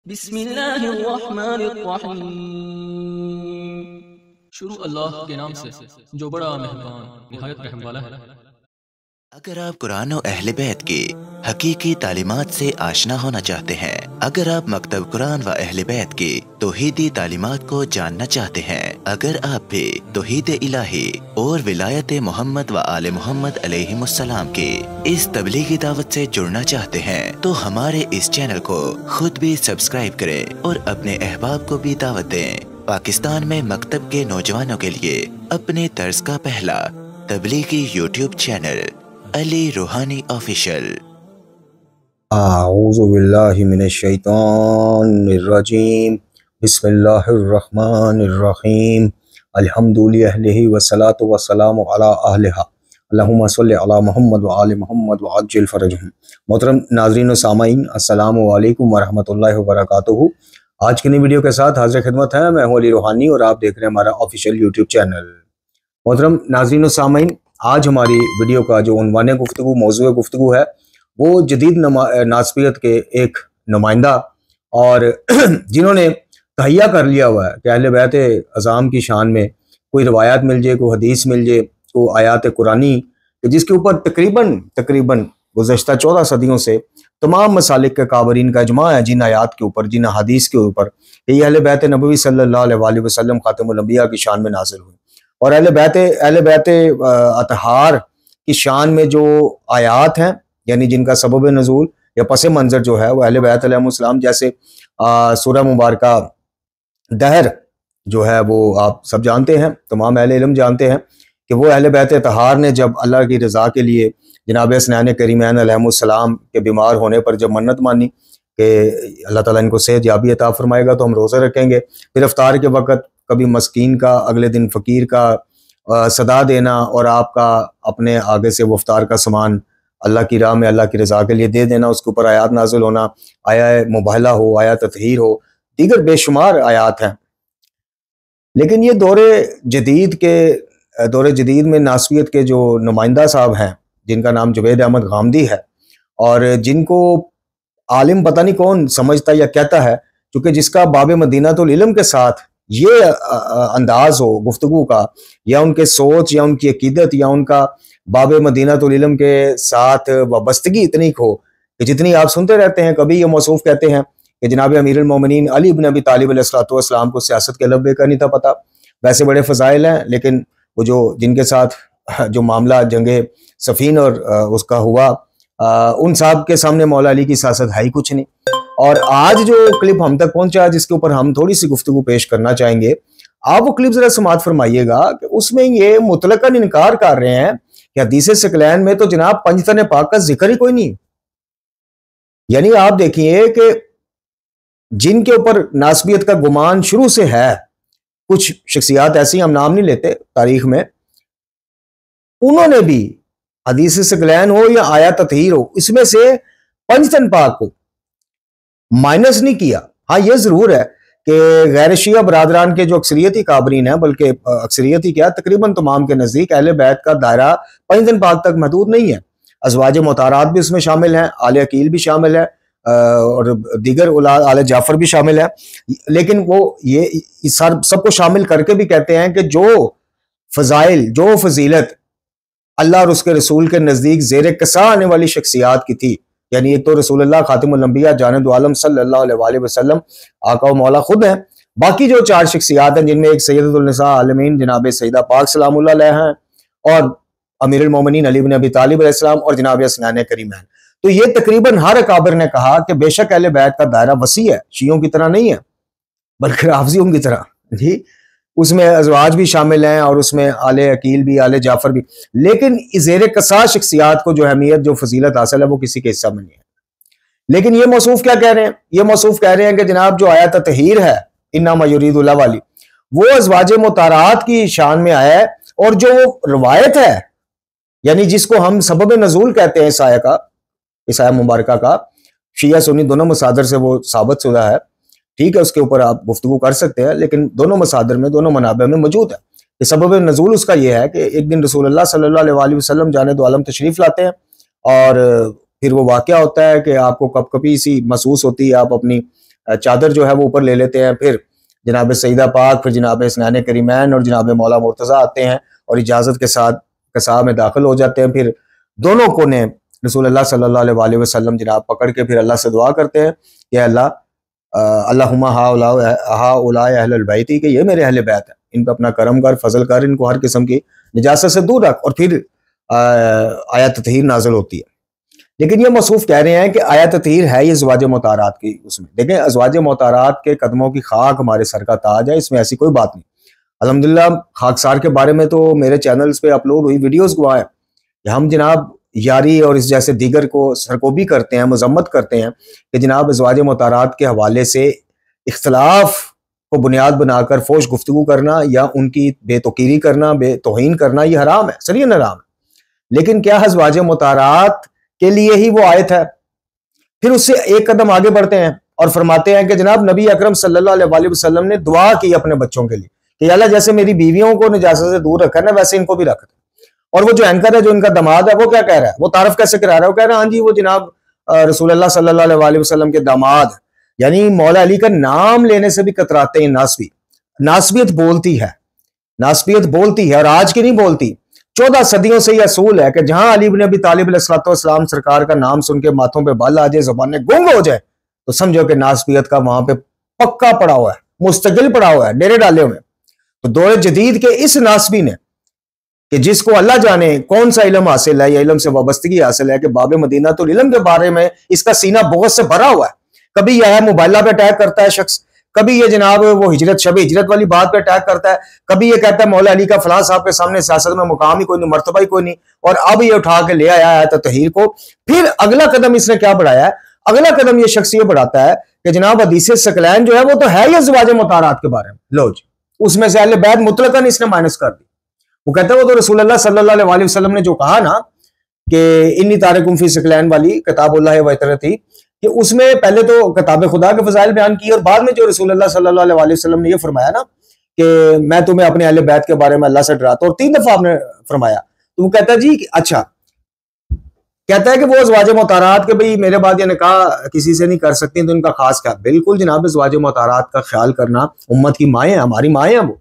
बिस्मिल्लाहिर्रहमानिर्रहीम। शुरू अल्लाह के नाम से जो बड़ा मेहरबान निहायत रहम वाला है। अगर आप कुरान और अहले बैत की हकीकी तालीमात से आशना होना चाहते हैं, अगर आप मकतब कुरान व अहले बैत की तौहीदी तालीमात को जानना चाहते हैं, अगर आप भी तौहीद इलाही और विलायत मोहम्मद व आले मोहम्मद अलैहिमुस्सलाम की इस तबलीगी दावत से जुड़ना चाहते हैं, तो हमारे इस चैनल को खुद भी सब्सक्राइब करें और अपने अहबाब को भी दावत दें। पाकिस्तान में मकतब के नौजवानों के लिए अपने तर्ज का पहला तबलीगी यूट्यूब चैनल अली रूहानी ऑफिशियल। आऊज़ु बिल्लाहि मिनश शैतानिर्रजीम। बिस्मिल्लाहिर्रहमानिर्रहीम। अल्हम्दुलिल्लाहि वस्सलातु वस्सलामु अला अहलिहा। अल्लाहुम्मा सल्लि अला मुहम्मद व आलि मुहम्मद व अज्जिल फरजहुम। मोहतरम नाज़रीन व सामाईन, अस्सलामु अलैकुम व रहमतुल्लाहि व बरकातुहू। आज की नई वीडियो के साथ हाज़िर खिदमत है। मैं हूं अली रूहानी और आप देख रहे हैं हमारा ऑफिशियल यूट्यूब चैनल। मोहतरम नाज़रीन व सामाईन, आज हमारी वीडियो का जो उन्वान गुफ्तगू मौज़ूए गुफ्तगू है वो जदीद नास्बियत के एक नुमाइंदा और जिन्होंने तहैया कर लिया हुआ है कि अहले बैत अज़ाम की शान में कोई रवायात मिल जाए, कोई हदीस मिल जाए, कोई आयात कुरानी, जिसके ऊपर तकरीबन गुज़श्ता 14 सदियों से तमाम मसालिक के काबरीन का इजमा है, जिन आयात के ऊपर, जिन हदीस के ऊपर, ये अहले बैत नबवी सल्लल्लाहु अलैहि वसल्लम खातिमुल अंबिया की शान में नाज़िल हुई। और अहले बैत अतहार की शान में जो आयात हैं, यानी जिनका सबब नज़ूल या पस मंज़र जो है वो अहले बैत अलैहिस्सलाम, जैसे सूरह मुबारका दहर जो है वो आप सब जानते हैं, तमाम अहले इल्म जानते हैं कि वो अहले बैत अतहार ने जब अल्लाह की रज़ा के लिए जनाब हसनैन करीमैन अलैहिस्सलाम के बीमार होने पर जब मन्नत मानी कि अल्लाह ताला इनको सेहत याबी अता फरमाएगा तो हम रोज़ा रखेंगे, फिर इफ्तार के वक़्त कभी मस्कीन का, अगले दिन फ़कीर का सदा देना और आपका अपने आगे से वो इफ्तार का सामान अल्लाह की राह में अल्लाह की रज़ा के लिए दे देना, उसके ऊपर आयात नाज़िल होना, आया मुबाहला हो, आया ततहीर हो, दीगर बेशुमार आयात हैं। लेकिन ये दौरे जदीद में नास्बियत के जो नुमाइंदा साहब हैं, जिनका नाम जुवैद अहमद गामदी है और जिनको आलिम पता नहीं कौन समझता या कहता है, क्योंकि जिसका बाब मदीनातुल इल्म के साथ ये अंदाज हो गुफ्तगू का, या उनके सोच या उनकी अकीदत या उनका बाब मदीनातुल इल्म के साथ वाबस्तगी इतनी हो कि जितनी आप सुनते रहते हैं। कभी ये मौसूफ कहते हैं कि जनाब अमीरुल मोमिनीन अली इब्न अबी तालिब अलैहिस्सलाम को सियासत के लब्बे का नहीं था पता। वैसे बड़े फ़ज़ाइल हैं, लेकिन वो जो जिनके साथ जो मामला जंगे सफ़ीन और उसका हुआ, उन साहब के सामने मौला अली की सियासत है ही कुछ नहीं। और आज जो क्लिप हम तक पहुंचा, जिसके ऊपर हम थोड़ी सी गुफ्तगू पेश करना चाहेंगे, आप वो क्लिप जरा समाअत फरमाइएगा कि उसमें ये मुतलकन इनकार कर रहे हैं कि हदीस सकलैन में तो जनाब पंजतन पाक का जिक्र ही कोई नहीं। यानी आप देखिए कि जिनके ऊपर नास्बियत का गुमान शुरू से है, कुछ शख्सियात ऐसी, हम नाम नहीं लेते तारीख में, उन्होंने भी हदीस सकलैन हो या आया ततहीर हो, इसमें से पंजतन पाक को माइनस नहीं किया। हाँ, यह जरूर है कि गैर शिया बरादरान के जो अक्सरियती काबरीन है, बल्कि अक्सरियती क्या तकरीबन तमाम के नज़दीक अहले बैत का दायरा पंजतन पाक तक महदूद नहीं है। अज़वाज मुतारात भी उसमें शामिल हैं, आले अकील भी शामिल है और दीगर औलाद आले जाफर भी शामिल है। लेकिन वो ये सबको शामिल करके भी कहते हैं कि जो फ़ज़ाइल, जो फजीलत अल्लाह और उसके रसूल के नज़दीक ज़ेर कसा आने वाली शख्सियात की थी, यानी एक तो रसूलुल्लाह खातिमुल अंबिया जानिद आलम सल्लल्लाहु अलैहि वसल्लम आका व मौला खुद हैं, बाकी जो 4 शख्सियात हैं जिनमें एक सैयदतुल निसा आलमीन जनाब सईदा पाक सलामुल्लाह अलैहा हैं और अमीरुल मोमिनीन अली इब्न अबी तालिब अलैहिस्सलाम और जनाब हसनैन करीमैन। तो ये तकरीबन हर अकाबिर ने कहा कि बेशक अहले बैत का दायरा वसी है, शियों की तरह नहीं है बल्कि राफ़ज़ियों की तरह जी। उसमें अज़वाज भी शामिल हैं और उसमें आले अकील भी, आले जाफर भी, लेकिन ज़ेर कसा शख्सियात को जो अहमियत, जो फजीलत हासिल है वो किसी के हिस्सा में नहीं है। लेकिन ये मौसूफ क्या कह रहे हैं? ये मौसूफ कह रहे हैं कि जनाब जो आयत ततहीर है इन्नमा युरीदुल्लाह वाली, वो अज़वाज मुतारात की शान में आया है, और जो रवायत है, यानी जिसको हम सबब नज़ूल कहते हैं, इस आया मुबारका का, शिया सुन्नी दोनों मसादर से वो साबित शुदा है, ठीक है, उसके ऊपर आप गुफ्तगू कर सकते हैं, लेकिन दोनों मसादर में, दोनों मनाबे में मौजूद है कि सबब नज़ूल उसका यह है कि एक दिन रसूलुल्लाह सल्लल्लाहु अलैहि वसल्लम जाने दो आलम तशरीफ लाते हैं और फिर वो वाक़या होता है कि आपको कपकपी सी महसूस होती है, आप अपनी चादर जो है वो ऊपर ले लेते हैं, फिर जनाब सईदा पाक, फिर जनाब हसनैन करीमैन और जनाब मौला मुर्तज़ा आते हैं और इजाज़त के साथ कसाब में दाखिल हो जाते हैं। फिर दोनों कोने रसूलुल्लाह सल्लल्लाहु अलैहि वसल्लम जनाब पकड़ के फिर अल्लाह से दुआ करते हैं कि अल्लाह अल्लाहुम्मा हाउलाए अहलुल बैती, कि ये मेरे अहले बैत है, इन पर अपना करम कर, फजल कर, इनको हर किस्म की निजासत से दूर रख। और फिर आयत ततहीर नाजिल होती है। लेकिन ये मौसूफ कह रहे हैं कि आयत ततहीर है ये अज़वाज मुतारात की। उसमें देखें, अज़वाज मुतारात के कदमों की खाक हमारे सर का ताज है, इसमें ऐसी कोई बात नहीं। अल्हम्दुलिल्लाह खाकसार के बारे में तो मेरे चैनल्स पे अपलोड हुई वीडियोस गवाह है कि हम जनाब यारी और इस जैसे दीगर को सरकोबी करते हैं, मजम्मत करते हैं कि जनाब अज़वाज मुतारात के हवाले से इख्तलाफ को बुनियाद बनाकर फोश गुफ्तगू करना या उनकी बेतौकीरी करना, बेतौहीन करना, ये हराम है, सरीहन हराम है। लेकिन क्या अज़वाज मुतारात के लिए ही वो आयत है? फिर उससे एक कदम आगे बढ़ते हैं और फरमाते हैं कि जनाब नबी अकरम सल्लल्लाहु अलैहि वसल्लम ने दुआ की अपने बच्चों के लिए कि अल्लाह जैसे मेरी बीवियों को निजासत से दूर रखा ना, वैसे इनको भी रख। और वो जो एंकर है, जो इनका दामाद है, वो क्या कह रहा है? वो तारफ कैसे करा रहा है? वो कह रहा है हाँ जी, वो जनाब रसूलुल्लाह सल्लल्लाहु अलैहि वसल्लम के दामाद, यानी मौला अली का नाम लेने से भी कतराते हैं नासबी। नासबियत बोलती है, नासबियत बोलती है, और आज की नहीं बोलती। 14 सदियों से यह असूल है कि जहां अली इब्न अबी तालिब अलैहिस्सलाम सरकार का नाम सुन के माथों पे बल आ जाए, ज़बानें गुंग हो जाए, तो समझो कि नासबियत का वहां पे पक्का पड़ा हुआ है, मुस्तकिल पड़ा हुआ है, डेरे डाले हुए। तो दौर जदीद के इस नासबी ने, कि जिसको अल्लाह जाने कौन सा इल्म हासिल है या इल्म से वाबस्तगी हासिल है, कि बाब मदीना तो इल्म के बारे में इसका सीना बहुत से भरा हुआ है। कभी यह मोबाइला पे अटैक करता है शख्स, कभी ये जनाब वो हिजरत शब हिजरत वाली बात पे अटैक करता है, कभी ये कहता है मौला अली का फलां साहब के सामने सियासत में मुकाम ही कोई नहीं, मर्तबा ही कोई नहीं, और अब ये उठा के ले आया है ततहीर को। फिर अगला कदम इसने क्या बढ़ाया है? अगला कदम ये शख्स ये बढ़ाता है कि जनाब हदीस सकलैन जो है वो तो है ही अज़वाज मुतारात के बारे में, लो जी, उसमें से अहले बैत मुतलकन इसने माइनस कर दी। वो कहता है वो तो रसूलुल्लाह सल्लल्लाहु अलैहि वसल्लम ने जो कहा ना कि इन्नी तारिकुम फी सकलैन वाली किताबुल्लाह व इतरती, कि उसमें पहले तो किताब खुदा के फजाइल बयान की, और बाद में जो रसूलुल्लाह सल्लल्लाहु अलैहि वसल्लम ने ये फरमाया ना कि मैं तुम्हें अपने अहले बैत के बारे में अल्लाह से डराता हूं, और 3 दफा आपने फरमाया। तो वो कहता है जी अच्छा, कहता है कि वो अज़वाज मुतारात के भाई मेरे बाद ये निकाह किसी से नहीं कर सकती, तो इनका खास क्या? बिल्कुल जनाब, अज़वाज मुतारात का ख्याल करना उम्मत की माएँ हैं, हमारी माएँ हैं वो।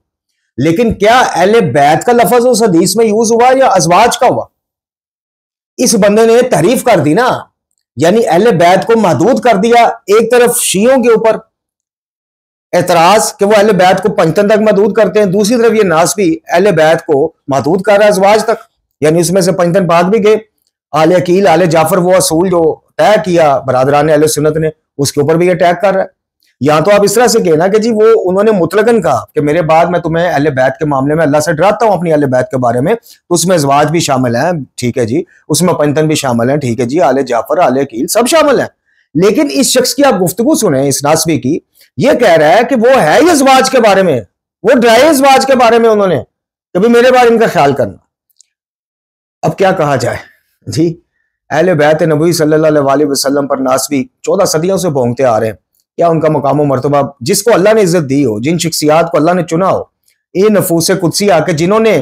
लेकिन क्या अहले बैत का लफ्ज उस हदीस में यूज हुआ या अज़वाज का हुआ? इस बंदे ने तहरीफ कर दी ना, यानी अहले बैत को महदूद कर दिया। एक तरफ शियों के ऊपर एतराज कि वो अहले बैत को पंचतन तक महदूद करते हैं, दूसरी तरफ ये नासबी अहले बैत को महदूद कर रहा है अज़वाज तक, यानी उसमें से पंचतन पाक भी गए। आले अकील, आले जाफर, वो असूल जो तय किया बरादरान अहले सुन्नत ने, उसके ऊपर भी अटैक कर रहा है। या तो आप इस तरह से कहना कि जी वो उन्होंने मुतलकन कहा कि मेरे बाद मैं तुम्हें अहले बैत के मामले में अल्लाह से डराता हूं अपनी अहले बैत के बारे में, तो उसमें अज़वाज भी शामिल है, ठीक है जी, उसमें पंचतन भी शामिल है, ठीक है जी, आले जाफर, आले अकील सब शामिल है। लेकिन इस शख्स की आप गुफ्तगू सुने, इस नासबी की, ये कह रहा है कि वो है ही अज़वाज के बारे में, वो डराए अज़वाज के बारे में उन्होंने, कभी मेरे बारे इनका ख्याल करना। अब क्या कहा जाए जी, अहले बैत नबी सल्लल्लाहु अलैहि वसल्लम पर नासबी 14 सदियों से भोंगते आ रहे हैं। क्या उनका मकाम मर्तबा, जिसको अल्लाह ने इज्जत दी हो, जिन शख्सियात को अल्लाह ने चुना हो, ये नफूस कुदसी आके जिन्होंने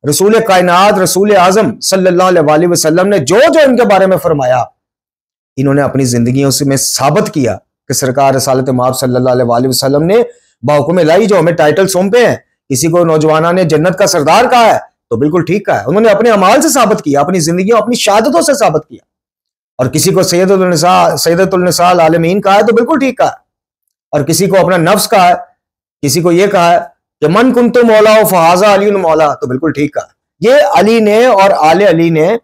रसूल कायनात रसूल आजम सल्लल्लाहु अलैहि वसल्लम ने जो जो इनके बारे में फरमाया, इन्होंने अपनी जिंदगियों से में साबित किया कि सरकार रसालत माब सल्लल्लाहु अलैहि वसल्लम ने बाहुकुम इलाही जो हमें टाइटल सौंपे हैं, किसी को नौजवाना ने जन्नत का सरदार कहा है तो बिल्कुल ठीक कहा है, उन्होंने अपने अमाल से साबित किया, अपनी जिंदगियों, अपनी शहादतों से साबित किया। और किसी को सैयदतुल निसा आलमीन कहा है तो बिल्कुल ठीक कहा है, और किसी को अपना नफ्स कहा है, किसी को यह कहा है कि मन कुंतु मौला फहाजा अली मौला, तो बिल्कुल ठीक कहा। ये अली ने और आले अली ने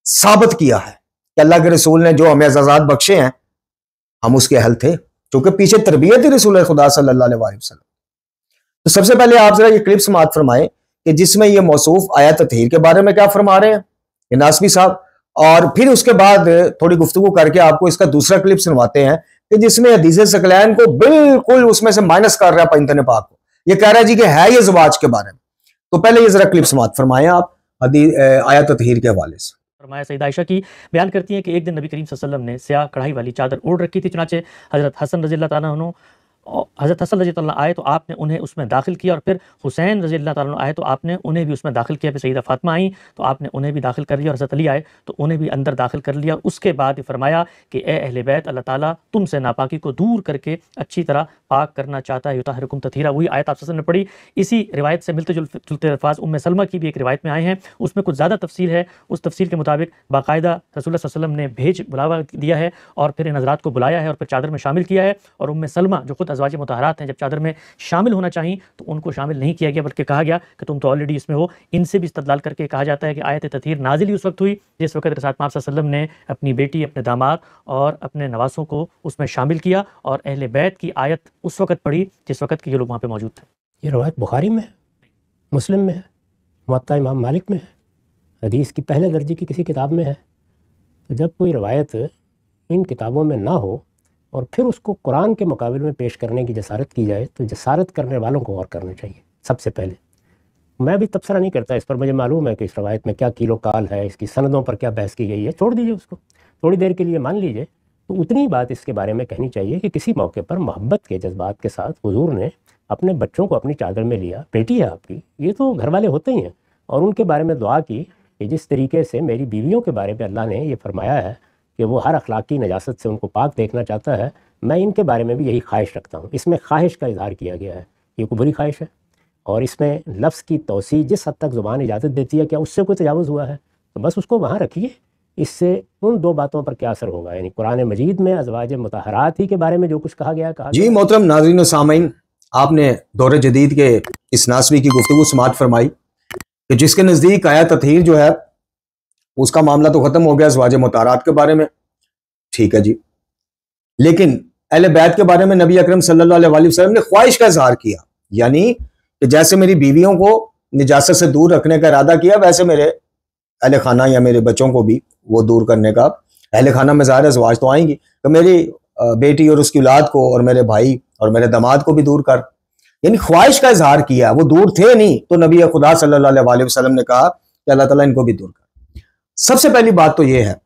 साबित किया है कि अल्लाह के रसूल ने जो हमें एजाज़ात बख्शे हैं हम उसके अहल थे, क्योंकि पीछे तरबियत ही रसूल खुदा सल्लल्लाहु अलैहि वसल्लम। तो सबसे पहले आप जरा ये क्लिप समाअत फरमाएं कि जिसमें ये मौसूफ आयत ततहीर के बारे में क्या फरमा रहे हैं ये नासबी साहब, और फिर उसके बाद थोड़ी गुफ्तगू करके आपको इसका दूसरा क्लिप सुनवाते हैं कि जिसमें हदीस सकलैन को बिल्कुल उसमें से माइनस कर रहा है पंचतन पाक को, ये कह रहा है जी कि है ये ज़वाज के बारे में। तो पहले ये जरा क्लिप समाअत फरमाएं आप आयत ततहीर के हवाले से। फरमाया सईदा आयशा की बयान करती हैं कि एक दिन नबी करीम सल्लल्लाहु अलैहि वसल्लम ने स्याह कढ़ाई वाली चादर ओढ़ रखी थी, चुनाचे हजरत हसन रज़ी अल्लाह ताला अन्हु हज़रत हसन रज़ी अल्लाह आए तो आपने उन्हें उसमें दाखिल किया, और फिर हुसैन रज़ी अल्लाह तआला आए तो आपने उन्हें भी उसमें दाखिल किया। फिर सईदा फ़ातिमा आई तो आपने उन्हें भी दाखिल कर लिया, और हज़रत अली आए तो उन्हें भी अंदर दाखिल कर लिया। उसके बाद फरमाया कि ए अहले बैत, अल्लाह ताला तुमसे नापाकी को दूर करके अच्छी तरह पाक करना चाहता है। युताहिरुकुम तत्हीरा, वही आयत आप ने पढ़ी। इसी रिवायत से मिलते जुलते अल्फाज उम्मे सलमा की भी एक रिवायत में आए हैं, उसमें कुछ ज़्यादा तफसील है। उस तफसील के मुताबिक बाकायदा रसूलुल्लाह सल्लल्लाहु अलैहि वसल्लम ने भेज बुलावा दिया है और फिर इन हज़रात को बुलाया है और फिर चादर में शामिल किया है। और उम्मे सलमा जो खुद अज़वाज मुतहरात हैं, जब चादर में शामिल होना चाहिए तो उनको शामिल नहीं किया गया, बल्कि कहा गया कि तुम तो ऑलरेडी इसमें हो। इनसे भी इस्तदलाल करके कहा जाता है कि आयत तत्हीर नाजिल ही उस वक्त हुई जिस वक्त रसूल पाक सल्लल्लाहु अलैहि वसल्लम ने अपनी बेटी, अपने दामाद और अपने नवासों को उसमें शामिल किया, और अहले बैत की आयत उस वक्त पढ़ी जिस वक्त के ये लोग वहाँ पे मौजूद थे। ये रवायत बुखारी में है, मुस्लिम में है, मुअत्ता इमाम मालिक में है, हदीस की पहले दर्जे की किसी किताब में है। तो जब कोई रवायत इन किताबों में ना हो और फिर उसको कुरान के मुकाबले में पेश करने की जसारत की जाए, तो जसारत करने वालों को और करना चाहिए। सबसे पहले मैं भी तबसरा नहीं करता इस पर, मुझे मालूम है कि इस रवायत में क्या कीलो काल है, इसकी सनदों पर क्या बहस की गई है, छोड़ दीजिए उसको, थोड़ी देर के लिए मान लीजिए। तो उतनी बात इसके बारे में कहनी चाहिए कि किसी मौके पर मोहब्बत के जज्बात के साथ हुजूर ने अपने बच्चों को अपनी चादर में लिया। बेटी है आपकी, ये तो घर वाले होते ही हैं, और उनके बारे में दुआ की कि जिस तरीके से मेरी बीवियों के बारे में अल्लाह ने ये फरमाया है कि वो हर अखलाकी नजासत से उनको पाक देखना चाहता है, मैं इनके बारे में भी यही ख्वाहिश रखता हूँ। इसमें ख्वाहिश का इजहार किया गया है, ये कोई बुरी ख्वाहिश है। और इसमें लफ्ज़ की तौसी जिस हद तक ज़ुबान इजाज़त देती है, क्या उससे कोई तजावुज़ हुआ है, तो बस उसको वहाँ रखिए। इससे उन दो बातों पर क्या असर होगा, यानी कुरान मजीद में अज़वाज मुतहरात ही के बारे में जो कुछ कहा गया जी मोहतरम नाज़रीन व सामीन, आपने दौरे जदीद के इस नासवी की गुफ्तगू समाअत फरमाई कि जिसके नज़दीक आया तत्हीर जो है उसका मामला तो ख़त्म हो गया अज़वाज मुतहरात के बारे में, ठीक है जी। लेकिन अहले बैत के बारे में नबी अकरम सल्लल्लाहु अलैहि वसल्लम ने ख्वाहिश का इज़हार किया, यानी कि जैसे मेरी बीवियों को निजासत से दूर रखने का इरादा किया, वैसे मेरे अहले खाना या मेरे बच्चों को भी वो दूर करने का। अहले खाना में ज़ाहिर अज़वाज तो आएंगी, तो मेरी बेटी और उसकी औलाद को और मेरे भाई और मेरे दामाद को भी दूर कर, यानी ख्वाहिश का इजहार किया। वो दूर थे नहीं, तो नबी खुदा सल्लल्लाहु अलैहि वसल्लम ने कहा कि अल्लाह ताला इनको भी दूर कर। सबसे पहली बात तो ये है,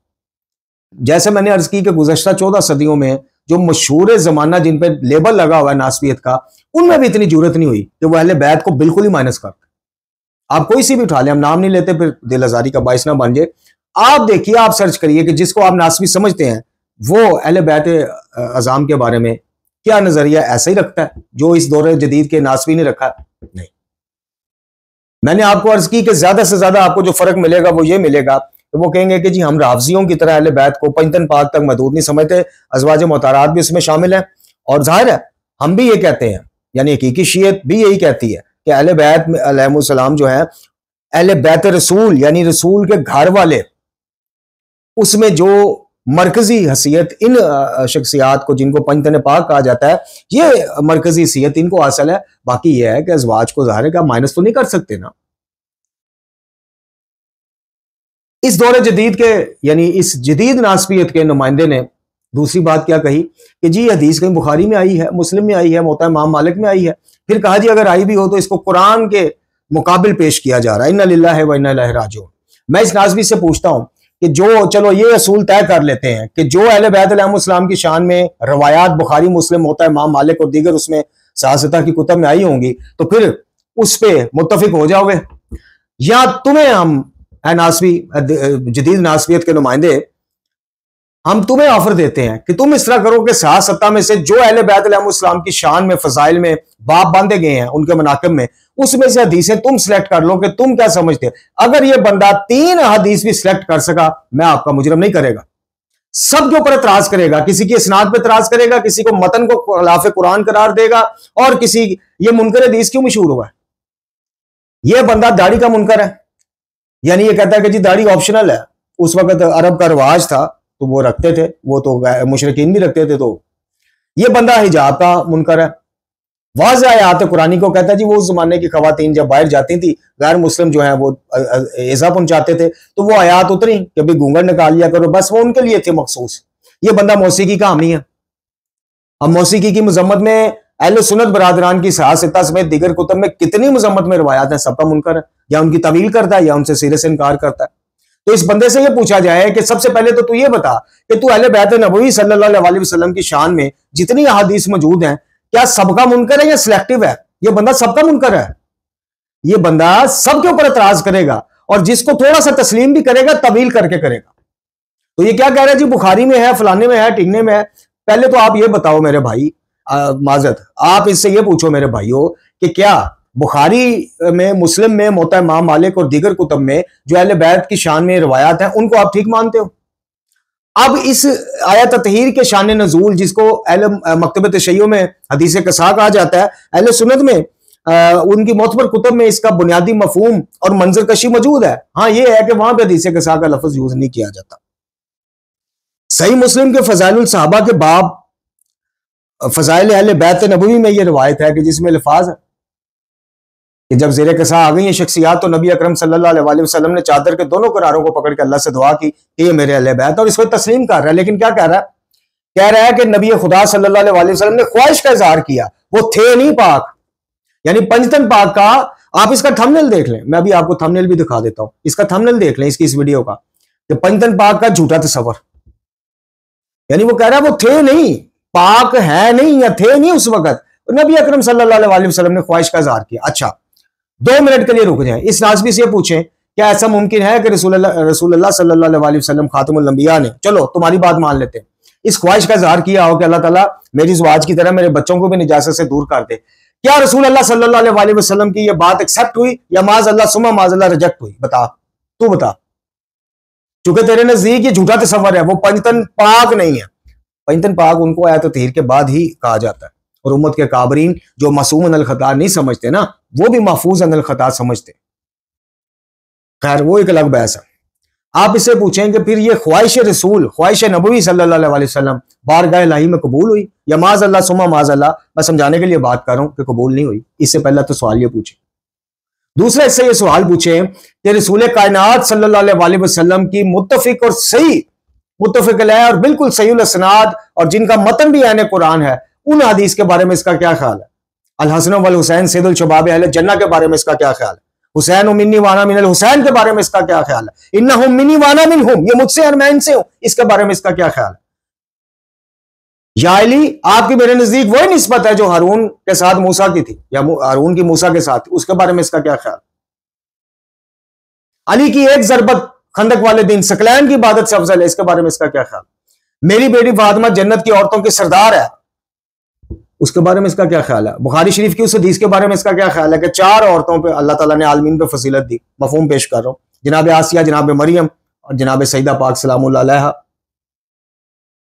जैसे मैंने अर्ज की कि गुज़श्ता 14 सदियों में जो मशहूर ज़माना जिन पे लेबल लगा हुआ है नासबियत का, उनमें भी इतनी जरूरत नहीं हुई कि वो अहले बैत को बिल्कुल ही माइनस कर। आप कोई सी भी उठा लें, हम नाम नहीं लेते फिर दिल आजारी का बाइस ना बन जाए। आप देखिए, आप सर्च करिए कि जिसको आप नासबी समझते हैं वो अहले बैत अज़ाम के बारे में क्या नजरिया ऐसा ही रखता है जो इस दौरे जदीद के नासबी ने रखा है? नहीं। मैंने आपको अर्ज की कि ज्यादा से ज्यादा आपको जो फर्क मिलेगा वो ये मिलेगा कि वो कहेंगे कि जी हम राफजियों की तरह अहले बैत को पंजतन पाक तक महदूद नहीं समझते, अज़वाज मुतहरात भी उसमें शामिल है। और जाहिर है हम भी ये कहते हैं, यानी हकीकी शियत भी यही कहती है कि अहले बैत अलैहिमुस्सलाम जो है अहले बैत रसूल, यानी रसूल के घर वाले, उसमें जो मरकजी हसीयत इन शख्सियात को जिनको पंजतन पाक कहा जाता है, ये मरकजी हसीयत इनको हासिल है। बाकी यह है कि अज़वाज को ज़ाहिर है कि माइनस तो नहीं कर सकते ना। इस दौरे जदीद के यानी इस जदीद नासबियत के नुमाइंदे ने दूसरी बात क्या कही कि जी हदीस कहीं बुखारी में आई है, मुस्लिम में आई है, मुअत्ता इमाम मालिक में आई है। फिर कहा जी अगर आई भी हो तो इसको कुरान के मुकाबिल पेश किया जा रहा है, इन्ना लिल्लाहि व इन्ना इलैहि राजिऊन। मैं इस नासबी से पूछता हूं कि जो चलो ये असूल तय कर लेते हैं कि जो अहले बैत अलैहिमुस्सलाम की शान में रवायात बुखारी, मुस्लिम, मुअत्ता इमाम मालिक और दीगर उसमें सियासता की कुतब में आई होंगी, तो फिर उस पर मुत्तफिक हो जाओगे, या तुम्हें हम नासबी जदीद नासबियत के नुमाइंदे हम तुम्हें ऑफर देते हैं कि तुम इस तरह करो कि सियासता में से जो अहले बैत अलैहिमुस्सलाम की शान में, फजाइल में बाप बांधे गए हैं उनके मनाकिब में, उसमें से हदीसें तुम सिलेक्ट कर लो कि तुम क्या समझते हो। अगर ये बंदा 3 हदीस भी सिलेक्ट कर सका, मैं आपका मुजरम नहीं करेगा, सबके ऊपर एतराज करेगा। किसी की इसनाद पे एतराज करेगा, किसी को मतन को खिलाफ कुरान करार देगा, और किसी ये मुनकर हदीस क्यों मशहूर हुआ है? ये बंदा दाढ़ी का मुनकर है, यानी ये कहता है कि जी दाढ़ी ऑप्शनल है। उस वक्त अरब का रिवाज था तो वो रखते थे, वो तो मुशरिकीन भी रखते थे। तो ये बंदा हिजाब का मुनकर है। वाज़ आयत कुरानी को कहता है जी वो उस जमाने की खवातीन जब बाहर जाती थी, गैर मुस्लिम जो है वो ऐसा पहुंचाते थे, तो वो आयात उतरी कि भाई घूंघट निकाल लिया करो, बस वो उनके लिए थे मखसूस। ये बंदा मौसीकी का हामी है। अब मौसीकी की मजम्मत में अहले सुन्नत बरादरान की सियासता समेत दीगर कुतब में कितनी मजम्मत में रवायात हैं, सबका मुनकर है, या उनकी तवील करता है या उनसे सिरे से इनकार करता है। तो इस बंदे से यह पूछा जाए कि सबसे पहले तो तू ये बता कि तू अहले बैत नबवी सल्लल्लाहु अलैहि वसल्लम की शान में जितनी अहादीस मौजूद हैं, क्या सबका मुनकर है या सिलेक्टिव है? ये बंदा सबका मुनकर है, ये बंदा सबके ऊपर एतराज करेगा और जिसको थोड़ा सा तस्लीम भी करेगा तवील करके करेगा। तो ये क्या कह रहा है जी, बुखारी में है, फलाने में है, टिकने में है। पहले तो आप ये बताओ मेरे भाई, माजरत आप इससे ये पूछो मेरे भाइयों कि क्या बुखारी में, मुस्लिम में, मोता इमाम मालिक और दीगर कुतुब में जो अहले बैत की शान में रिवायात हैं उनको आप ठीक मानते हो? अब इस आयत ततहीर के शान नजूल, जिसको अहले मकतबत तशय्युअ में हदीस कसा कहा जाता है, अहले सुन्नत में उनकी मोतबर कुतुब में इसका बुनियादी मफहूम और मंजर कशी मौजूद है। हाँ, ये है कि वहां पर हदीस कसा का लफ्ज यूज नहीं किया जाता। सही मुस्लिम के फजाइल सहाबा के बाब फजाइल अहले बैत नबवी में यह रिवायत है कि जिसमें अल्फाज है कि जब ज़ेरे कसा आ गई ये शख्सियात तो नबी अकरम सल्लल्लाहु अलैहि वसल्लम ने चादर के दोनों किनारों को पकड़ के अल्लाह से दुआ की कि ये मेरे अहले बैत, और इसको तस्लीम कर रहा है। लेकिन क्या कह रहा है? कह रहा है कि नबी खुदा सल्लल्लाहु अलैहि वसल्लम ने ख्वाहिश का इजहार किया, वो थे नहीं पाक, यानी पंजतन पाक का। आप इसका थंबनेल देख लें, मैं अभी आपको थंबनेल भी दिखा देता हूं, इसका थंबनेल देख लें इसकी, इस वीडियो का, कि पंजतन पाक का झूठा तस्वर। यानी वो कह रहा है वो थे नहीं, पाक है नहीं या थे नहीं उस वक्त, नबी अकरम सल्लल्लाहु अलैहि वसल्लम ने ख्वाहिश का इजहार किया। अच्छा, 2 मिनट के लिए रुक जाएं, इस नाज़बी से पूछें क्या ऐसा मुमकिन है कि रसूलुल्लाह सल्लल्लाहु अलैहि वसल्लम खातमुल अंबिया ने, चलो तुम्हारी बात मान लेते हैं, इस ख्वाहिश का इजहार किया हो कि अल्लाह ताला मेरी ज़वाज की तरह मेरे बच्चों को भी निजासत से दूर कर दे? क्या रसूलुल्लाह सल्लल्लाहु अलैहि वसल्लम की यह बात एक्सेप्ट हुई या माज़ अल्लाह सुम्मा माज़ अल्लाह रिजेक्ट हुई? बता, तू बता, चूंकि तेरे नजदीक ये झूठा तस्वर है, वो पंजतन पाक नहीं है। पंजतन पाक उनको आयत तहीर के बाद ही कहा जाता है, और उम्मत के काबरीन जो मासूम अनल खता नहीं समझते ना, वो भी महफूज अनल खता समझते। खैर, वो एक अलग बहस है। आप इससे पूछें कि फिर ये ख्वाहिश रसूल, ख्वाहिश नबवी सल्लल्लाहु अलैहि वसल्लम बारगाह इलाही में कबूल हुई या माज़ अल्लाह सुम्मा माज़ अल्लाह? मैं समझाने के लिए बात कर रहा हूं कि कबूल नहीं हुई। इससे पहला तो सवाल ये पूछे। दूसरा इससे ये सवाल पूछे कि रसूल कायनात सल्लल्लाहु अलैहि वसल्लम की मुत्तफिक और सही, मुत्तफिक अलैह और बिल्कुल सही असनाद और जिनका मतन भी आने कुरान है, उन हदीस के बारे में इसका क्या ख्याल है? अल हसन वल हुसैन सैयदुल शबाब अहले जन्नह के बारे में इसका क्या ख्याल है? हुसैन मिन्नी वाना मिनल हुसैन के बारे में इसका क्या ख्याल है? इन्नहुम मिन्नी वाना मिनहुम, ये मुझसे और मैं इनसे हूं, इसके बारे में इसका क्या ख्याल है? या अली, आपकी मेरे नजदीक वही निस्बत है जो हारून के साथ मूसा की थी, या हारून की मूसा के साथ, उसके बारे में इसका क्या ख्याल? अली की एक जरबत खंदक वाले दिन सकलैन की इबादत से अफजल है, इसके बारे में इसका क्या ख्याल? मेरी बेटी फातिमा जन्नत की औरतों की सरदार है, उसके बारे में इसका क्या ख्याल है? बुखारी शरीफ की उस हदीस के बारे में इसका क्या ख्याल है कि 4 औरतों पे अल्लाह ताला ने आलमीन पे फजीलत दी? मफहूम पेश कर रहा हूं, जनाब आसिया, जनाब मरियम और जनाब सईदा पाक सलामुल्लाह अलैहा,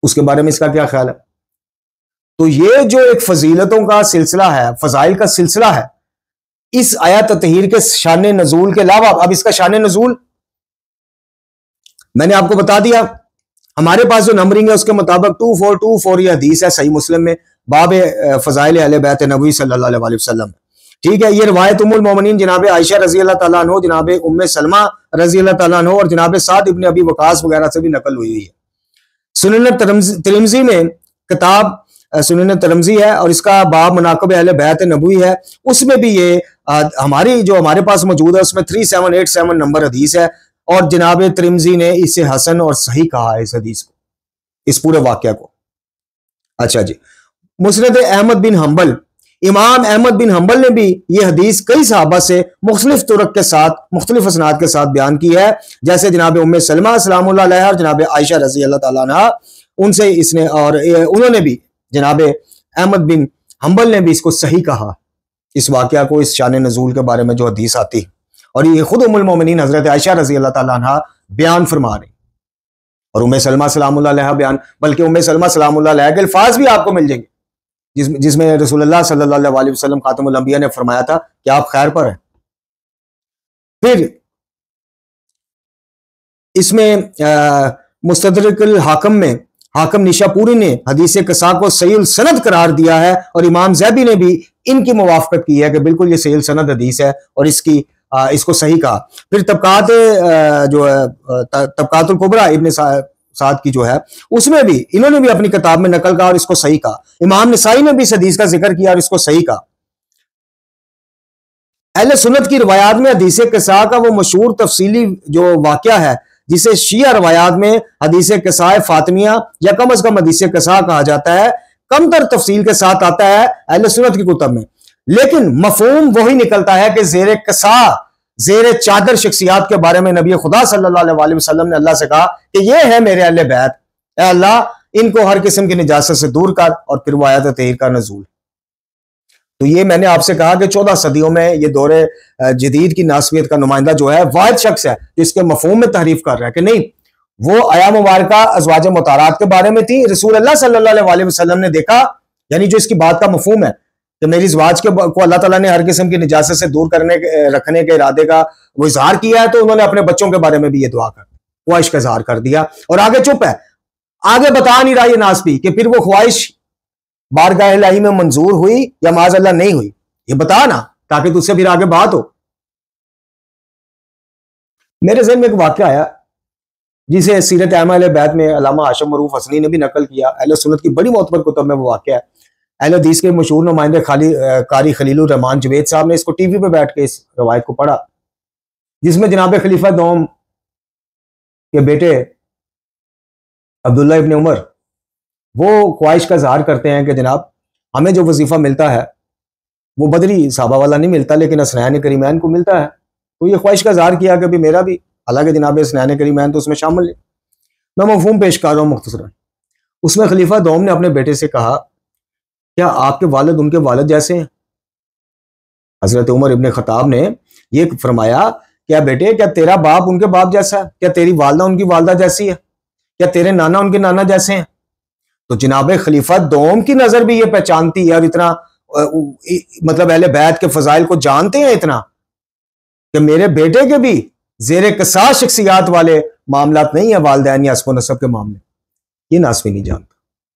उसके बारे में इसका क्या ख्याल है? तो ये जो एक फजीलतों का सिलसिला है, फजाइल का सिलसिला है, इस आयत तहीर के शान नजूल के अलावा, अब इसका शान नजूल मैंने आपको बता दिया। हमारे पास जो नंबरिंग है उसके मुताबिक 2424 ये हदीस है सही मुस्लिम में, बाब फजाइल अहले बैत नबी सल्लल्लाहु अलैहि वसल्लम। ठीक है, ये रिवायत उम्मुल मोमिनीन जनाब आयशा रजी अल्लाह तआला अन्हा, जनाब उम्मे सलमा रजी अल्लाह तआला अन्हा और जनाब साद इब्न अबी वकास वगैरह से भी नकल हुई है। सुनन तिरमिज़ी में किताब सुनन तिरमिज़ी है और इसका बाब मनाक़िब अहले बैत नबवी है, उसमें भी ये हमारी जो हमारे पास मौजूद है उसमें 3787 नंबर हदीस है, और जनाब तिरमिज़ी ने इसे हसन और सही कहा है इस हदीस को, इस पूरे वाक़या को। अच्छा जी, मुस्नद अहमद बिन हम्बल, इमाम अहमद बिन हम्बल ने भी ये हदीस कई सहाबा से मुख्तलिफ तुरक के साथ, मुख्तलिफ असनाद के साथ बयान की है, जैसे जनाब उम्मे सलमा सलामुल्लाह अलैहा और जनाब आयशा रजी अल्लाह तआला अन्हा, उनसे इसने, और उन्होंने भी, जनाब अहमद बिन हम्बल ने भी इसको सही कहा, इस वाक़या को, इस शान नज़ूल के बारे में जो हदीस आती है, और ये खुद उम्मुल मोमिनीन हजरत आयशा रजी अल्लाह तआला अन्हा बयान फरमा रही, और उम्मे सलमा सलामुल्लाह अलैहा बयान, बल्कि उम्मे सलमा सलामुल्लाह अलैहा के अल्फाज भी आपको मिल जाएंगे जिसमें रसूलुल्लाह सल्लल्लाहु अलैहि वसल्लम खातमुल अंबिया ने फरमाया था कि आप खैर पर हैं। फिर इसमें मुस्तदरकुल हाकिम में हाकिम निशापुरी ने हदीस कसा को सहीह सनद करार दिया है, और इमाम ज़ैबी ने भी इनकी मुवाफकत की है कि बिल्कुल ये सहीह सनद हदीस है, और इसको सही कहा। फिर तबकात जो है तबकातुल कुबरा इब्न साद की जो है, उसमें भी इन्होंने भी अपनी किताब में नकल कहा और इसको सही कहा। इमाम नसाई ने भी इस हदीस का जिक्र किया और इसको सही कहा। अहले सुन्नत की रिवायात में हदीस कसा का वो मशहूर तफसीली जो वाक़या है, जिसे शिया रिवायात में हदीस कसा फातिमिया या कम अज कम हदीस कसा कहा जाता है, कमतर तफसील के साथ आता है अहले सुन्नत की कुतब में, लेकिन मफहूम वही निकलता है कि जेर कसा, जेर चादर शख्सियात के बारे में नबी खुदा सल्लल्लाहु अलैहि वसल्लम ने अल्लाह से कहा कि ये है मेरे अहले बैत, ऐ अल्लाह इनको हर किस्म की निजासत से दूर कर, और फिर वो आयत तहरीर का नजूल। तो ये मैंने आपसे कहा कि 14 सदियों में ये दौरे जदीद की नासबियत का नुमाइंदा जो है वाहिद शख्स है जो इसके मफहूम में तारीफ कर रहा है कि नहीं, वो आया मुबारका अज़वाज मुतारात के बारे में थी। रसूल अल्लाह सल्लल्लाहु अलैहि वसल्लम ने देखा, यानी जो इसकी बात का मफहूम है कि मेरी ज़वाज को अल्लाह ताला ने हर किस्म की निजासत से दूर रखने के इरादे का वो इजहार किया है, तो उन्होंने अपने बच्चों के बारे में भी ये दुआ कर ख्वाहिश का इजहार कर दिया, और आगे चुप है, आगे बता नहीं रहा ये नासबी कि फिर वो ख्वाहिश बारगाह इलाही में मंजूर हुई या माज़अल्लाह नहीं हुई, ये बता ना, ताकि तुझसे फिर आगे बात हो। मेरे ज़हन में एक वाक़या आया जिसे सीरत अहले बैत में अल्लामा हाशिम मरूफ हसनी ने भी नकल किया, अहले सुन्नत की बड़ी मोतबर कुतुब में वो वाक़या है। अहले हदीस के मशहूर नुमाइंदे कारी खलीलुर रहमान जवेद साहब ने इसको टीवी पे बैठ के इस रवायत को पढ़ा, जिसमें जनाब खलीफा दोम के बेटे अब्दुल्ला इब्न उमर वो ख्वाहिश का इजहार करते हैं कि जनाब हमें जो वजीफा मिलता है वो बदरी साहबा वाला नहीं मिलता, लेकिन हसनैन करीमैन को मिलता है। तो ये ख्वाहिश का इजहार किया कि भी मेरा भी, हालांकि जनाब हसनैन करीमैन तो उसमें शामिल है। मैं मफहूम पेश कर रहा हूँ मुख्तसरन। उसमें खलीफा दोम ने अपने बेटे से कहा, क्या आपके वालिद उनके वालिद जैसे हैं? हजरत उमर इब्न खत्ताब ने यह फरमाया, क्या बेटे, क्या तेरा बाप उनके बाप जैसा है? क्या तेरी वालदा उनकी वालदा जैसी है? क्या तेरे नाना उनके नाना जैसे हैं? तो जनाब खलीफा दोम की नजर भी ये पहचानती है, और इतना मतलब अहले बैत के फजाइल को जानते हैं इतना कि मेरे बेटे के भी जेर कसा शख्सियात वाले मामलात नहीं है, वालदैन या हस्ब नसब के मामले। ये नासबी नहीं जानता,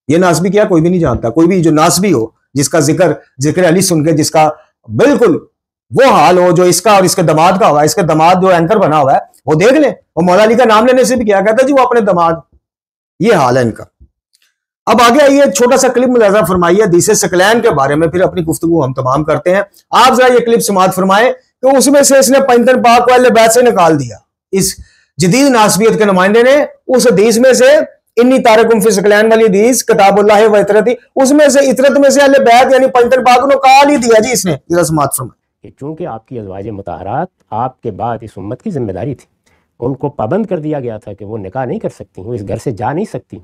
ये नासबी क्या कोई भी नहीं जानता। कोई भी जो नासबी हो, जिसका जिक्र अली सुन के जिसका बिल्कुल वो हाल हो जो इसका और इसके दामाद का हुआ, इसके दामाद जो एंकर बना हुआ है वो देख ले, वो मौला अली का नाम लेने से भी क्या कहता है जी वो अपने दामाद, ये हाल है इनका। अब आगे आइए, छोटा सा क्लिप मुलाजा फरमाइए हदीस सकलैन के बारे में, फिर अपनी गुफ्तगू हम तमाम करते हैं। आप जरा ये क्लिप समाअत फरमाए कि उसमें से इसने पैंतन पाक को अहले बैत से निकाल दिया। इस जदीद नासबियत के नुमाइंदे ने उस हदीस में से इन्नी तारकुम फी सकलैन वाली हदीस किताबुल्लाह व इतरती, उसमें से इतरत में से अहले बैत यानी पैंतन पाक को निकाल ही दिया जी इसने। जरा समाअत फरमाए। चूंकि आपकी अज़वाज मुताहरात आपके बाद इस उम्मत की जिम्मेदारी थी, उनको पाबंद कर दिया गया था कि वो निकाह नहीं कर सकती, वो इस घर से जा नहीं सकती।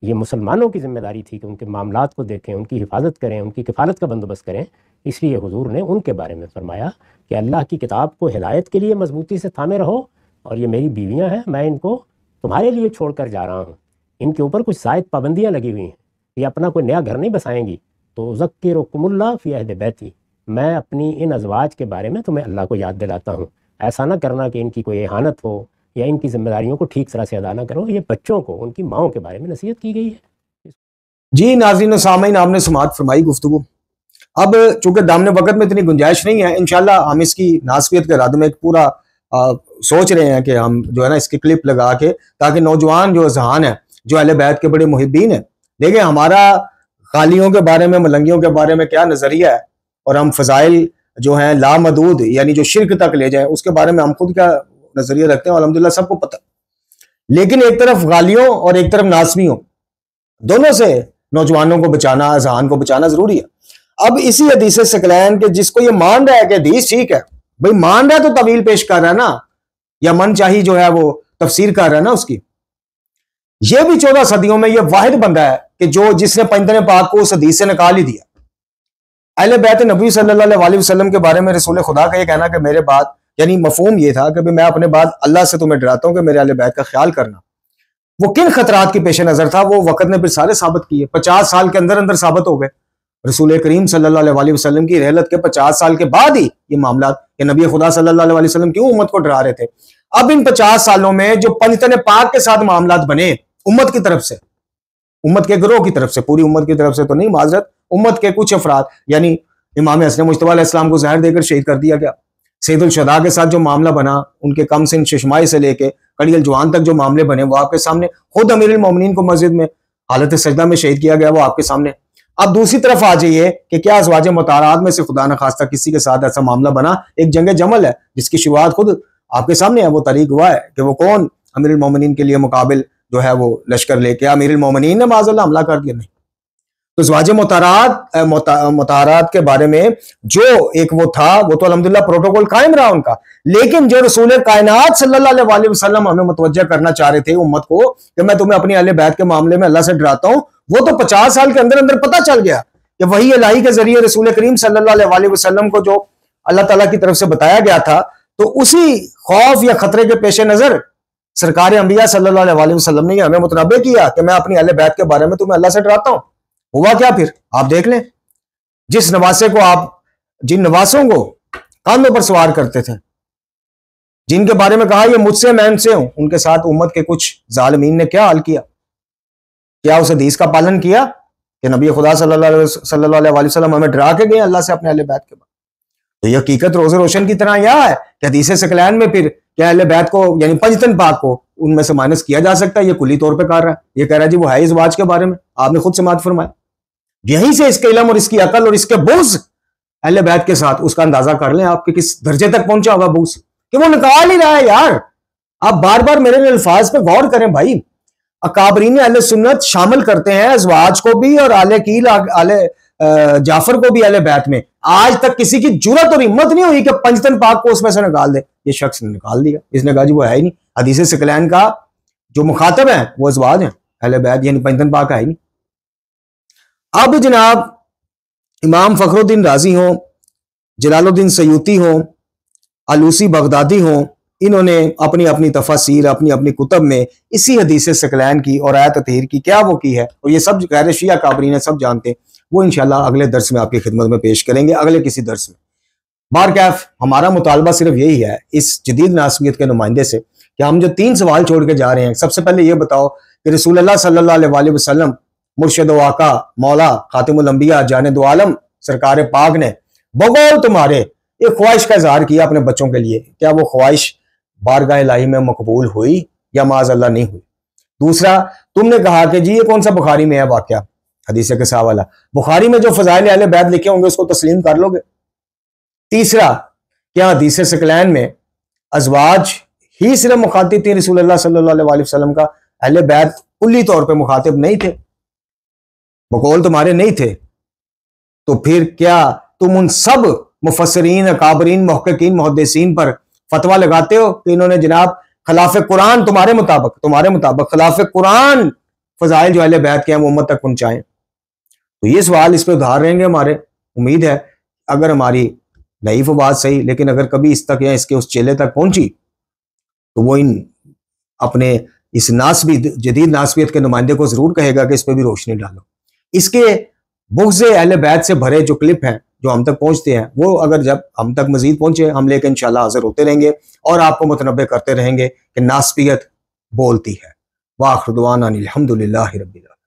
ये मुसलमानों की जिम्मेदारी थी कि उनके मामलात को देखें, उनकी हिफाजत करें, उनकी किफ़ालत का बंदोबस्त करें। इसलिए हुजूर ने उनके बारे में फरमाया कि अल्लाह की किताब को हिदायत के लिए मजबूती से थामे रहो, और ये मेरी बीवियाँ हैं, मैं इनको तुम्हारे लिए छोड़ कर जा रहा हूँ। इनके ऊपर कुछ ज़ायद पाबंदियाँ लगी हुई हैं, ये अपना कोई नया घर नहीं बसाएंगी। तो ज़क्किरुकुमुल्लाह फ़ी अहले बैती, मैं अपनी इन अज़वाज के बारे में तुम्हें अल्लाह को याद दिलाता हूँ। ऐसा ना करना कि इनकी कोई एहानत हो या इनकी जिम्मेदारियों को ठीक तरह से अदा ना करो। ये बच्चों को उनकी माओं के बारे में नसीहत की गई है। जी नाज़रीन व सामीन, आपने समाअत फरमाई गुफ्तगू। अब चूंकि दामने वक़्त में इतनी गुंजाइश नहीं है, इंशाल्लाह हम इसकी नासबियत के रद में एक पूरा सोच रहे हैं कि हम जो है ना इसकी क्लिप लगा के, ताकि नौजवान जो जहान है, जो अहले बैत के बड़े मुहिब्बीन है, देखें हमारा खालियों के बारे में, मलंगियों के बारे में क्या नजरिया है, और हम फजाइल जो हैं लामदूद यानी जो शिरक तक ले जाए उसके बारे में हम खुद क्या नजरिया रखते हैं, अल्हम्दुलिल्लाह सबको पता। लेकिन एक तरफ गालियों और एक तरफ नासबियों, दोनों से नौजवानों को बचाना, अज़हान को बचाना जरूरी है। अब इसी हदीस सकलैन के जिसको ये मान रहा है कि हदीस ठीक है, भाई मान रहा है तो तवील पेश कर रहा है ना, या मन चाही जो है वो तफसीर कर रहा है ना उसकी। ये भी 14 सदियों में ये वाहिद बंदा है कि जो जिसने पैंतन पाक को उस हदीस से निकाल ही दिया। अहले बैत नबी सल्लल्लाहु अलैहि वसल्लम के बारे में रसूल खुदा का ये कहना कि मेरे बाद, यानी मफहूम ये था कि मैं अपने बाद अल्लाह से तुम्हें डराता हूं कि मेरे अहले बैत का ख्याल करना। वो किन खतरात की पेश नजर था, वो वक्त ने फिर सारे साबित किए। 50 साल के अंदर अंदर साबित हो गए। रसूल करीम सल्लल्लाहु अलैहि वसल्लम की रहलत के 50 साल के बाद ही ये मामला कि नबी खुदा सल्लल्लाहु अलैहि वसल्लम क्यों उम्मत को डरा रहे थे। अब इन 50 सालों में जो पंजतन पाक के साथ मामलात बने उम्मत की तरफ से, उम्मत के गिरोह की तरफ से, पूरी उम्मत की तरफ से तो नहीं, माजरत, उम्मत के कुछ अफराद, यानी इमाम हसन मुज्तबा अलैहिस्सलाम को जहर देकर शहीद कर दिया गया। सैयदुल शुहदा के साथ जो मामला बना, उनके कम सिन शशमाई से लेके कड़ियल जवान तक जो मामले बने, वो आपके सामने। खुद अमीरुल मोमिनीन को मस्जिद में हालत सजदा में शहीद किया गया, वो आपके सामने। अब दूसरी तरफ आ जाइए कि क्या अज़वाज मुताहरात में से खुदा न खास्ता किसी के साथ ऐसा मामला बना। एक जंग जमल है जिसकी शुरुआत खुद आपके सामने है, वो तारीख हुआ है कि वो कौन अमीरुल मोमिनीन के लिए मुकाबिल जो है वो लश्कर लेके अमीरुल मोमिनीन ने माज़अल्लाह हमला कर दिया। नहीं, तो ज़वाज मुतारात के बारे में जो एक वो था, वो तो अल्हम्दुलिल्लाह प्रोटोकॉल कायम रहा उनका, लेकिन जो रसूल कायनात सल्लल्लाहु अलैहि वसल्लम हमें मुतवज्जा करना चाह रहे थे उम्मत को कि मैं तुम्हें अपनी अहले बैत के मामले में अल्लाह से डराता हूं, वो तो 50 साल के अंदर अंदर पता चल गया कि वही इलाही के जरिए रसूल करीम सल्लल्लाहु अलैहि वसल्लम को जो अल्लाह ताला की तरफ से बताया गया था, तो उसी खौफ या खतरे के पेश नजर सरकार अंबिया सल्लल्लाहु अलैहि वसल्लम ने हमें मुतनब्बे किया कि मैं अपनी अहले बैत के बारे में तुम्हें अल्लाह से डराता हूं। हुआ क्या फिर आप देख लें, जिस नवासे को आप, जिन नवासों को कांधों पर सवार करते थे, जिनके बारे में कहा ये मुझसे मैं उनसे हूं, उनके साथ उम्मत के कुछ जालिमीन ने क्या हाल किया? क्या उस हदीस का पालन किया कि नबी खुदा सल्लल्लाहु अलैहि वसल्लम हमें डरा के गए अल्लाह से अपने अहले बैत के बाद? तो यह हकीकत रोज़े रोशन की तरह यह है कि हदीस सकलैन में फिर क्या अहले बैत को यानी पंजतन पाक को उनमें से माइनस किया जा सकता है? ये कुली तौर पे कर रहा है, ये कह रहा है जी वो है इस बात के बारे में, आपने खुद समात फरमाया। यहीं से इसके इल्म और इसकी अकल और इसके बुग़्ज़ अहले बैत के साथ उसका अंदाजा कर लें आपके किस दर्जे तक पहुंचा होगा बुग़्ज़, कि वो निकाल ही रहा है। यार आप बार बार मेरे अल्फाज पे गौर करें भाई। अकाबरीन अहले सुन्नत शामिल करते हैं अज़वाज को भी और आले कील आले जाफर को भी अहले बैत में। आज तक किसी की जुर्रत और हिम्मत नहीं हुई कि पंजतन पाक को उसमें से निकाल दे। ये शख्स ने निकाल दिया, इसने कहा जी वो है ही नहीं। हदीस सकलैन का जो मुखातब है वो अज़वाज है, अहले बैत यानी पंजतन पाक है ही नहीं। अब जनाब इमाम फखरुद्दीन राजी हो, जलालुद्दीन सयूती हो, आलूसी बगदादी हो, इन्होंने अपनी अपनी तफसीर अपनी अपनी कुतब में इसी हदीस सकलैन की और आयत तहीर की क्या वो की है, और ये सब गैर शिया काबरीन सब जानते हैं। वो इंशाल्लाह अगले दर्स में आपकी खिदमत में पेश करेंगे, अगले किसी दर्स में। बारकैफ हमारा मुतालबा सिर्फ यही है इस जदीद नासबियत के नुमाइंदे से कि हम जो 3 सवाल छोड़ के जा रहे हैं, सबसे पहले ये बताओ कि रसूलुल्लाह सल्लल्लाहु अलैहि वसल्लम मुर्शिद व आका मौला खातिमुल अंबिया जाने दो आलम सरकार पाक ने बगौर तुम्हारे एक ख्वाहिश का इजहार किया अपने बच्चों के लिए, क्या वो ख्वाहिश बारगाह इलाही में मकबूल हुई या माज़अल्लाह नहीं हुई? दूसरा, तुमने कहा कि जी ये कौन सा बुखारी में है वाकया, हदीस के साथ वाला, बुखारी में जो फजाइल अहले बैत लिखे होंगे उसको तस्लीम कर लोगे? तीसरा, क्या हदीस सकलैन में अज़वाज ही सिर्फ मुखातिब थी रसूलुल्लाह सल्लल्लाहु अलैहि वसल्लम का, अहले बैत कुल्ली तौर पे मुखातिब नहीं थे, बकौल तुम्हारे नहीं थे? तो फिर क्या तुम उन सब मुफस्सिरीन अकाबरीन मुहक्किकीन मुहद्दिसीन पर फतवा लगाते हो कि इन्होंने जनाब खिलाफ कुरान तुम्हारे मुताबिक खिलाफ कुरान फजाइल जो अहले बैत के हैं वो उम्मत तक पहुंचाएं? तो ये सवाल इस पे उधार रहेंगे हमारे। उम्मीद है अगर हमारी नईफ बात सही, लेकिन अगर कभी इस तक या इसके उस चेले तक पहुंची तो वो इन अपने इस जदीद नासबियत के नुमाइंदे को जरूर कहेगा कि इस पर भी रोशनी डालो। इसके बुग़्ज़ अहले बैत से भरे जो क्लिप हैं जो हम तक पहुंचते हैं, वो अगर जब हम तक मजीद पहुंचे हम लेकर इंशाल्लाह हाजिर होते रहेंगे और आपको मुतनब्बे करते रहेंगे कि नासबियत बोलती है। वाखिर दुआना अनिल हम्दुलिल्लाहि रब्बिल आलमीन।